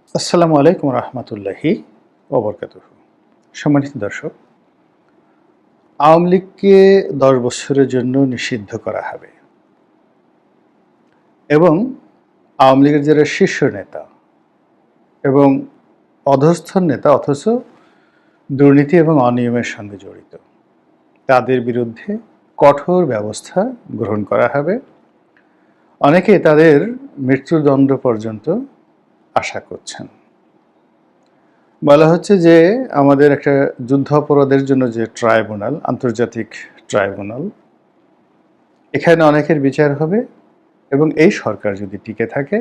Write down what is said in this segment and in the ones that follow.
আসসালামু আলাইকুম রহমতুল্লাহি ওবরকাতুহু। সম্মানিত দর্শক, আওয়ামী লীগকে ১০ বছরের জন্য নিষিদ্ধ করা হবে এবং আওয়ামী লীগের যারা শীর্ষ নেতা এবং অধস্তন নেতা অথচ দুর্নীতি এবং অনিয়মের সঙ্গে জড়িত তাদের বিরুদ্ধে কঠোর ব্যবস্থা গ্রহণ করা হবে। অনেকে তাদের মৃত্যুদণ্ড পর্যন্ত আশা করছেন। বলা হচ্ছে যে আমাদের একটা যুদ্ধ অপরাধের জন্য যে ট্রাইব্যুনাল, আন্তর্জাতিক ট্রাইব্যুনাল, এখানে অনেকের বিচার হবে এবং এই সরকার যদি টিকে থাকে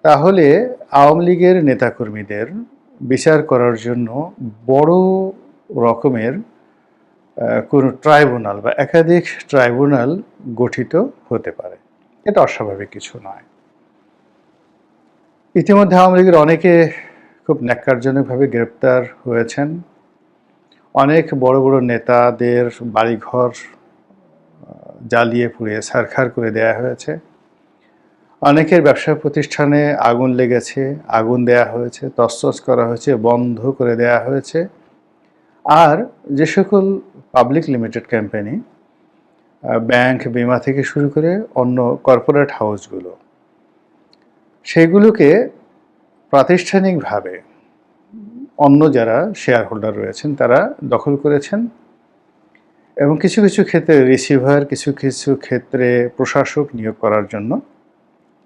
তাহলে আওয়ামী লীগের নেতাকর্মীদের বিচার করার জন্য বড় রকমের কোনো ট্রাইব্যুনাল বা একাধিক ট্রাইব্যুনাল গঠিত হতে পারে। এটা অস্বাভাবিক কিছু নয়। ইতিমধ্যে আওয়ামী লীগের অনেকে খুব ন্যাক্কারজনকভাবে গ্রেপ্তার হয়েছেন। অনেক বড় বড় নেতাদের বাড়িঘর জ্বালিয়ে পুড়িয়ে ছারখার করে দেয়া হয়েছে। অনেকের ব্যবসা প্রতিষ্ঠানে আগুন লেগেছে, আগুন দেয়া হয়েছে, তছনছ করা হয়েছে, বন্ধ করে দেয়া হয়েছে। আর যে সকল পাবলিক লিমিটেড কোম্পানি, ব্যাংক, বিমা থেকে শুরু করে অন্য কর্পোরেট হাউসগুলো, সেগুলোকে প্রাতিষ্ঠানিকভাবে অন্য যারা শেয়ার হোল্ডার রয়েছেন তারা দখল করেছেন এবং কিছু কিছু ক্ষেত্রে রিসিভার, কিছু কিছু ক্ষেত্রে প্রশাসক নিয়োগ করার জন্য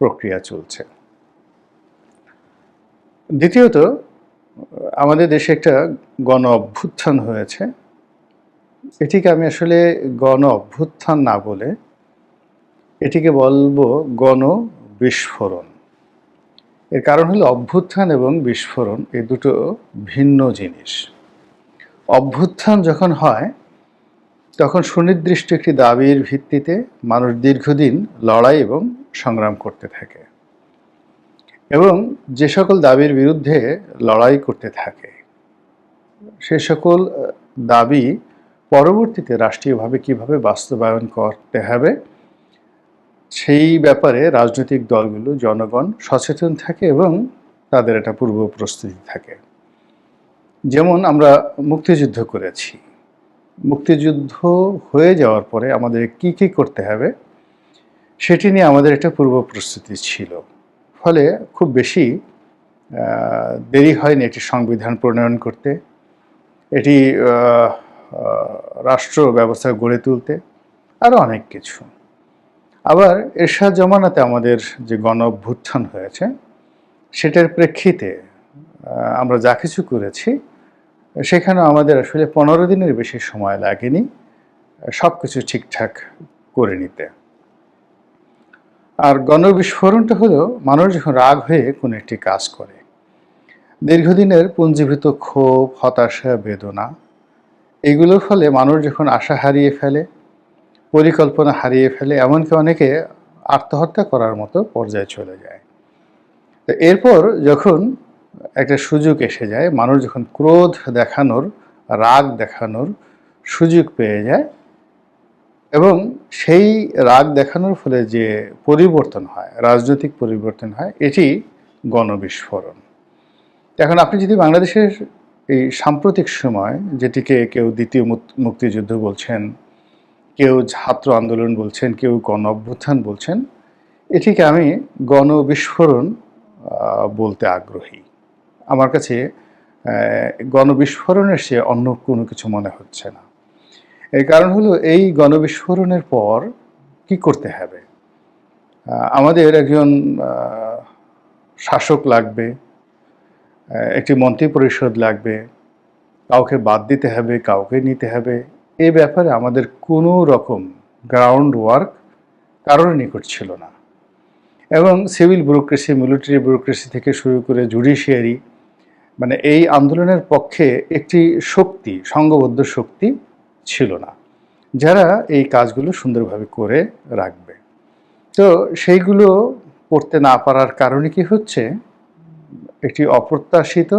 প্রক্রিয়া চলছে। দ্বিতীয়ত, আমাদের দেশে একটা গণ অভ্যুত্থান হয়েছে। এটিকে আমি আসলে গণ অভ্যুত্থান না বলে এটিকে বলবো গণ বিস্ফোরণ। এর কারণ হলো অভ্যুত্থান এবং বিস্ফোরণ এই দুটো ভিন্ন জিনিস। অভ্যুত্থান যখন হয় তখন সুনির্দিষ্ট একটি দাবির ভিত্তিতে মানুষ দীর্ঘদিন লড়াই এবং সংগ্রাম করতে থাকে এবং যে সকল দাবির বিরুদ্ধে লড়াই করতে থাকে সে সকল দাবি পরবর্তীতে রাষ্ট্রীয়ভাবে কিভাবে বাস্তবায়ন করতে হবে সেই ব্যাপারে রাজনৈতিক দলগুলো, জনগণ সচেতন থাকে এবং তাদের একটা পূর্ব প্রস্তুতি থাকে। যেমন আমরা মুক্তিযুদ্ধ করেছি, মুক্তিযুদ্ধ হয়ে যাওয়ার পরে আমাদের কি কি করতে হবে সেটি নিয়ে আমাদের একটা পূর্ব প্রস্তুতি ছিল। ফলে খুব বেশি দেরি হয়নি এটি সংবিধান প্রণয়ন করতে, এটি রাষ্ট্র ব্যবস্থা গড়ে তুলতে, আরও অনেক কিছু। আবার এরশাদ জমানাতে আমাদের যে গণ অভ্যুত্থান হয়েছে সেটার প্রেক্ষিতে আমরা যা কিছু করেছি সেখানে আমাদের আসলে 15 দিনের বেশি সময় লাগেনি সব কিছু ঠিকঠাক করে নিতে। আর গণবিস্ফোরণটা হলো মানুষ যখন রাগ হয়ে কোনো একটি কাজ করে, দীর্ঘদিনের পুঞ্জীভূত ক্ষোভ, হতাশা, বেদনা, এগুলোর ফলে মানুষ যখন আশা হারিয়ে ফেলে, পরিকল্পনা হারিয়ে ফেলে, এমনকি অনেকে আত্মহত্যা করার মতো পর্যায়ে চলে যায়। তো এরপর যখন একটা সুযোগ এসে যায়, মানুষ যখন ক্রোধ দেখানোর, রাগ দেখানোর সুযোগ পেয়ে যায় এবং সেই রাগ দেখানোর ফলে যে পরিবর্তন হয়, রাজনৈতিক পরিবর্তন হয়, এটি গণবিস্ফোরণ। এখন আপনি যদি বাংলাদেশের এই সাম্প্রতিক সময়, যেটিকে কেউ দ্বিতীয় মুক্তিযুদ্ধ বলছেন, কেউ ছাত্র আন্দোলন বলছেন, কেউ গণ অভ্যুত্থান বলছেন, এটিকে আমি গণবিস্ফোরণ বলতে আগ্রহী। আমার কাছে গণবিস্ফোরণের চেয়ে অন্য কোনো কিছু মনে হচ্ছে না। এর কারণ হলো এই গণবিস্ফোরণের পর কি করতে হবে? আমাদের একজন শাসক লাগবে, একটি মন্ত্রিপরিষদ লাগবে, কাউকে বাদ দিতে হবে, কাউকে নিতে হবে। এই ব্যাপারে আমাদের কোনো রকম গ্রাউন্ড ওয়ার্ক কারোর নিকট ছিল না এবং সিভিল ব্যুরোক্রেসি, মিলিটারি ব্যুরোক্রেসি থেকে শুরু করে জুডিশিয়ারি, মানে এই আন্দোলনের পক্ষে একটি শক্তি, সংঘবদ্ধ শক্তি ছিল না যারা এই কাজগুলো সুন্দরভাবে করে রাখবে। তো সেইগুলো করতে না পারার কারণে কি হচ্ছে, একটি অপ্রত্যাশিত,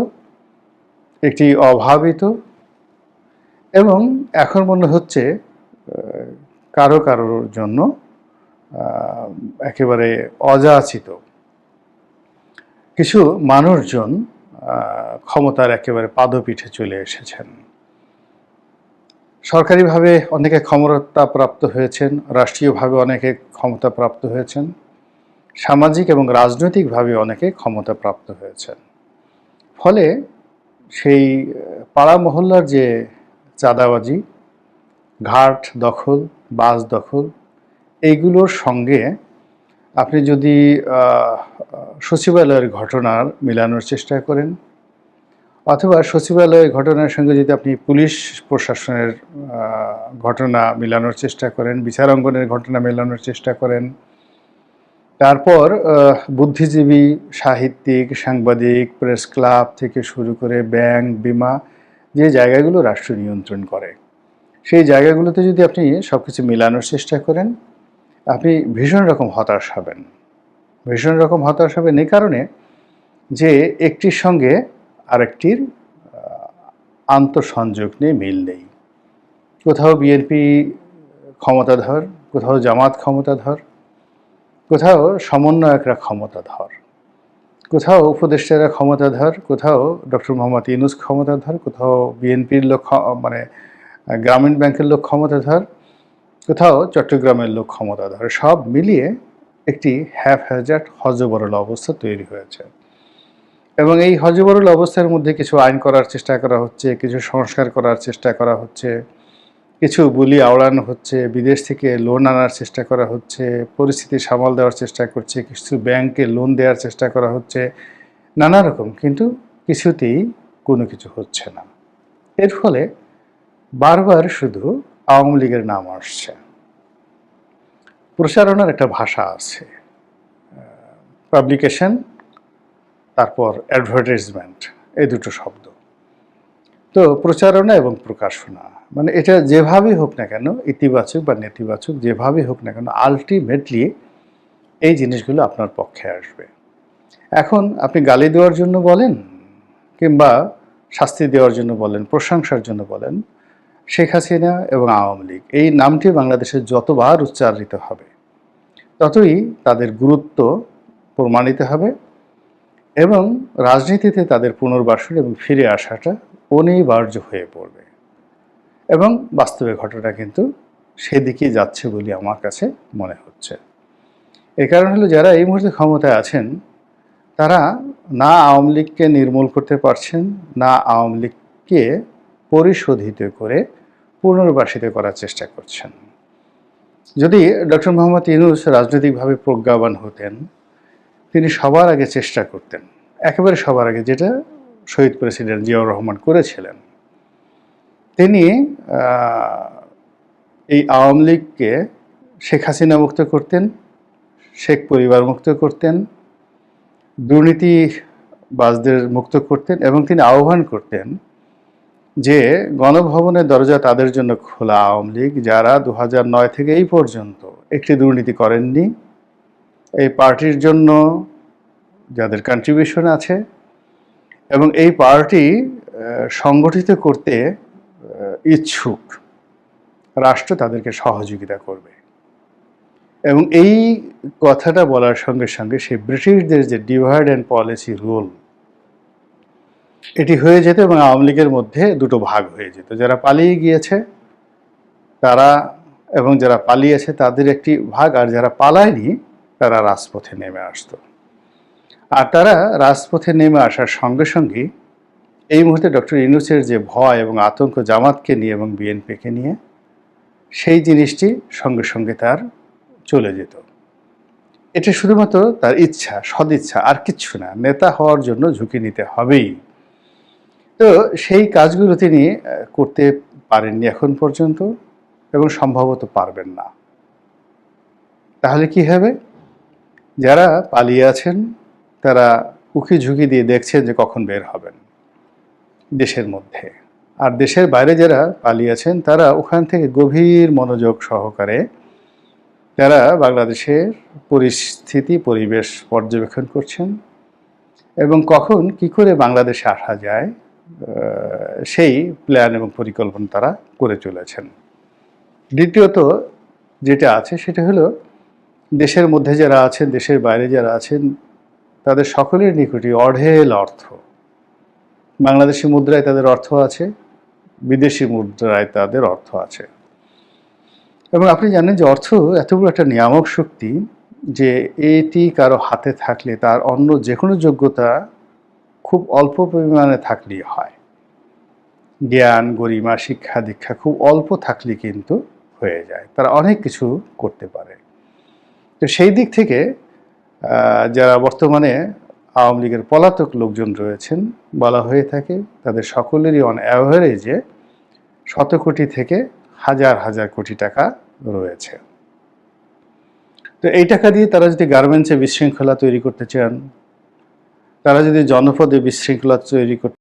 একটি অভাবিত এবং এখন মনে হচ্ছে কারো কারোর জন্য একেবারে অযাচিত কিছু মানুষজন ক্ষমতার একেবারে পাদপীঠে চলে এসেছেন। সরকারিভাবে অনেকে ক্ষমতাপ্রাপ্ত হয়েছেন, রাষ্ট্রীয়ভাবে অনেকে ক্ষমতাপ্রাপ্ত হয়েছেন, সামাজিক এবং রাজনৈতিকভাবে অনেকে ক্ষমতাপ্রাপ্ত হয়েছেন। ফলে সেই পাড়া মহল্লার যে চাঁদাবাজি, ঘাট দখল, বাস দখল, এইগুলোর সঙ্গে আপনি যদি সচিবালয়ের ঘটনার মিলানোর চেষ্টা করেন, অথবা সচিবালয়ের ঘটনার সঙ্গে যদি আপনি পুলিশ প্রশাসনের ঘটনা মেলানোর চেষ্টা করেন, বিচারাঙ্গনের ঘটনা মেলানোর চেষ্টা করেন, তারপর বুদ্ধিজীবী, সাহিত্যিক, সাংবাদিক, প্রেস ক্লাব থেকে শুরু করে ব্যাংক, বিমা, যে জায়গাগুলো রাষ্ট্র নিয়ন্ত্রণ করে, সেই জায়গাগুলোতে যদি আপনি সব কিছু মেলানোর চেষ্টা করেন, আপনি ভীষণ রকম হতাশ হবেন। ভীষণ রকম হতাশ হবেন এই কারণে যে একটির সঙ্গে আরেকটির আন্তঃসংযোগ নেই, মিল নেই। কোথাও বিএনপি ক্ষমতাধর, কোথাও জামাত ক্ষমতাধর, কোথাও সমন্বয়করা ক্ষমতাধর, কোথাও উপদেষ্টারা ক্ষমতাধর, কোথাও ডক্টর মোহাম্মদ ইউনূস ক্ষমতাধর, কোথাও বিএনপির লোক মানে গ্রামীণ ব্যাংকের লোক ক্ষমতাধর, কোথাও চট্টগ্রামের লোক ক্ষমতাধর। সব মিলিয়ে একটি হ্যাজার্ড হযবরল অবস্থা তৈরি হয়েছে। এবং এই হযবরল অবস্থার মধ্যে কিছু আইন করার চেষ্টা করা হচ্ছে, কিছু সংস্কার করার চেষ্টা করা হচ্ছে, কিছু বুলি আওড়ানো হচ্ছে, বিদেশ থেকে লোন আনার চেষ্টা করা হচ্ছে, পরিস্থিতি সামাল দেওয়ার চেষ্টা করছে, কিছু ব্যাংকে লোন দেওয়ার চেষ্টা করা হচ্ছে, নানা রকম, কিন্তু কিছুতেই কোনো কিছু হচ্ছে না। এর ফলে বারবার শুধু আওয়ামী লীগের নাম আসছে। প্রচারণার একটা ভাষা আছে, পাবলিকেশন, তারপর অ্যাডভার্টাইজমেন্ট, এই দুটো শব্দ। তো প্রচারণা এবং প্রকাশনা, মানে এটা যেভাবেই হোক না কেন, ইতিবাচক বা নেতিবাচক যেভাবেই হোক না কেন, আলটিমেটলি এই জিনিসগুলো আপনার পক্ষে আসবে। এখন আপনি গালি দেওয়ার জন্য বলেন, কিংবা শাস্তি দেওয়ার জন্য বলেন, প্রশংসার জন্য বলেন, শেখ হাসিনা এবং আওয়ামী লীগ এই নামটি বাংলাদেশে যতবার উচ্চারিত হবে, ততই তাদের গুরুত্ব প্রমাণিত হবে এবং রাজনীতিতে তাদের পুনর্বাসন এবং ফিরে আসাটা অনিবার্য হয়ে পড়বে। এবং বাস্তবে ঘটনা কিন্তু সেদিকেই যাচ্ছে বলে আমার কাছে মনে হচ্ছে। এর কারণ হলো, যারা এই মুহূর্তে ক্ষমতায় আছেন, তারা না আওয়ামী লীগকে নির্মূল করতে পারছেন, না আওয়ামী লীগকে পরিশোধিত করে পুনর্বাসিত করার চেষ্টা করছেন। যদি ডক্টর মোহাম্মদ ইউনূস রাজনৈতিকভাবে প্রজ্ঞাবান হতেন, তিনি সবার আগে চেষ্টা করতেন, একেবারে সবার আগে, যেটা শহীদ প্রেসিডেন্ট জিয়াউর রহমান করেছিলেন। তিনি এই আওয়ামী লীগকে শেখ হাসিনা মুক্ত করতেন, শেখ পরিবার মুক্ত করতেন, দুর্নীতিবাজদের মুক্ত করতেন, এবং তিনি আহ্বান করতেন যে গণভবনের দরজা তাদের জন্য খোলা, আওয়ামী লীগ যারা 2009 থেকে এই পর্যন্ত একটি দুর্নীতি করেননি, এই পার্টির জন্য যাদের কন্ট্রিবিউশন আছে, এবং এই পার্টি সংগঠিত করতে ইচ্ছুক, রাষ্ট্র তাদেরকে সহযোগিতা করবে। এবং এই কথাটা বলার সঙ্গে সঙ্গে সেই ব্রিটিশদের যে ডিভাইড অ্যান্ড পলিসি রুল, এটি হয়ে যেত এবং আওয়ামী লীগের মধ্যে দুটো ভাগ হয়ে যেত। যারা পালিয়ে গিয়েছে তারা এবং যারা পালিয়েছে তাদের একটি ভাগ, আর যারা পালায়নি তারা রাজপথে নেমে আসতো। আর তারা রাজপথে নেমে আসার সঙ্গে সঙ্গেই এই মুহূর্তে ডক্টর ইউনূসের যে ভয় এবং আতঙ্ক জামাতকে নিয়ে এবং বিএনপিকে নিয়ে, সেই জিনিসটি সঙ্গে সঙ্গে তার চলে যেত। এটা শুধুমাত্র তার ইচ্ছা, সদিচ্ছা, আর কিচ্ছু না। নেতা হওয়ার জন্য ঝুঁকি নিতে হবেই। তো সেই কাজগুলো তিনি করতে পারেননি এখন পর্যন্ত, এবং সম্ভবত পারবেন না। তাহলে কি হবে? যারা পালিয়ে আছেন তারা উকি ঝুঁকি দিয়ে দেখছেন যে কখন বের হবেন দেশের মধ্যে, আর দেশের বাইরে যারা পালিয়ে আছেন তারা ওখান থেকে গভীর মনোযোগ সহকারে তারা বাংলাদেশের পরিস্থিতি, পরিবেশ পর্যবেক্ষণ করছেন, এবং কখন কি করে বাংলাদেশে আসা যায় সেই প্ল্যান এবং পরিকল্পনা তারা করে চলেছেন। দ্বিতীয়ত যেটা আছে সেটা হলো, দেশের মধ্যে যারা আছেন, দেশের বাইরে যারা আছেন, তাদের সকলের নিকটই অঢেল অর্থ। বাংলাদেশি মুদ্রায় তাদের অর্থ আছে, বিদেশি মুদ্রায় তাদের অর্থ আছে। এবং আপনি জানেন যে অর্থ এত বড় একটা নিয়ামক শক্তি যে এটি কারো হাতে থাকলে তার অন্য যে কোনো যোগ্যতা খুব অল্প পরিমাণে থাকলেই হয়। জ্ঞান, গরিমা, শিক্ষা, দীক্ষা খুব অল্প থাকলে কিন্তু হয়ে যায়, তারা অনেক কিছু করতে পারে। তো সেই দিক থেকে যারা বর্তমানে আওয়ামী লীগের পলাতক লোকজন রয়েছেন, বলা হয়ে থাকে তাদের সকলেরই অন অ্যাভারেজে শত কোটি থেকে হাজার হাজার কোটি টাকা রয়েছে। তো এই টাকা দিয়ে তারা যদি গার্মেন্টসে বিশৃঙ্খলা তৈরি করতে চান, তারা যদি জনপদে বিশৃঙ্খলা তৈরি করতে